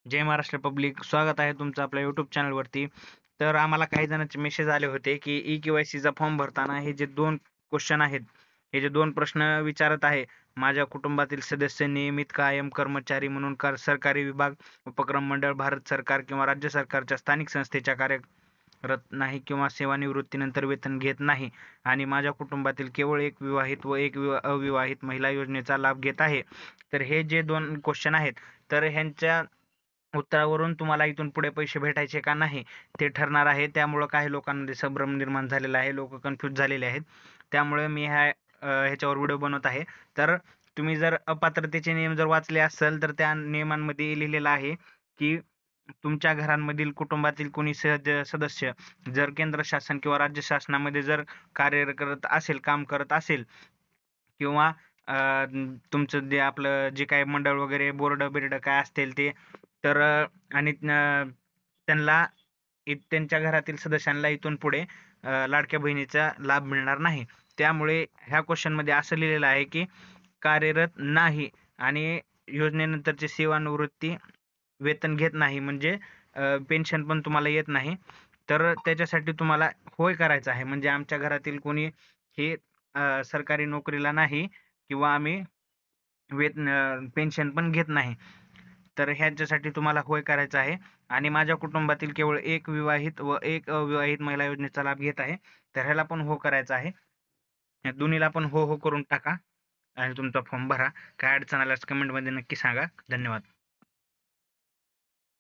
जय Maharashtra public, स्वागत आहे तुमचं आपल्या YouTube चॅनलवरती. तर आम्हाला काही जणांचे मेसेज आले होते की ई-के-वाय-सीचा फॉर्म भरताना हे जे 2 क्वेश्चन आहेत, हे जे 2 प्रश्न विचारत आहे, माझ्या कुटुंबातील सदस्य नियमित कायम कर्मचारी म्हणून सरकारी विभाग, उपक्रम मंडळ, भारत सरकार किंवा राज्य सरकारच्या स्थानिक संस्थेच्या कार्यरत नाही किंवा सेवानिवृत्तीनंतर वेतन घेत नाही आणि माझ्या कुटुंबातील केवळ एक विवाहित व एक अविवाहित महिला योजनेचा लाभ घेत आहे. तर हे जे 2 क्वेश्चन आहेत, तर ह्यांच्या उत्तरावरून तुम्हाला इथून पुढे पैसे भेटायचे का नाही ते ठरणार आहे. त्यामुळं काही लोकांमध्ये संभ्रम निर्माण झालेला आहे. लोक कन्फ्यूज झालेले आहेत. त्यामुळे मी ह्याच्यावर व्हिडिओ बनवत आहे. तर तुम्ही जर अपात्रतेचे नियम जर वाचले असेल तर त्या नियमांमध्ये लिहिलेलं आहे की तुमच्या घरांमधील कुटुंबातील कोणी सदस्य जर केंद्र शासन किंवा राज्य शासनामध्ये जर कार्य करत असेल, काम करत असेल किंवा तुमचं जे आपलं जे काही मंडळ वगैरे बोर्ड-बिर्ड काय असतील ते तर आणि त्यांना त्यांच्या घरातील सदस्यांना इथून पुढे लाडक्या बहिणीचा लाभ मिळणार नाही. त्यामुळे ह्या क्वेश्चनमध्ये असं लिहिलेलं आहे की कार्यरत नाही आणि योजनेनंतरची सेवानिवृत्ती वेतन घेत नाही म्हणजे पेन्शन पण तुम्हाला येत नाही. तर त्याच्यासाठी तुम्हाला होय करायचं आहे. म्हणजे आमच्या घरातील कोणी हे सरकारी नोकरीला नाही किंवा आम्ही पेन्शन पण घेत नाही. तर ह्याच्यासाठी तुम्हाला होय करायचं आहे आणि माझ्या कुटुंबातील केवळ एक विवाहित व एक अविवाहित महिला योजनेचा लाभ घेत आहे. तर ह्याला पण हो करायचं आहे. या दोन्हीला पण हो, हो करून टाका आणि तुमचा फॉर्म भरा. काय अडचण आल्यास कमेंटमध्ये नक्की सांगा. धन्यवाद.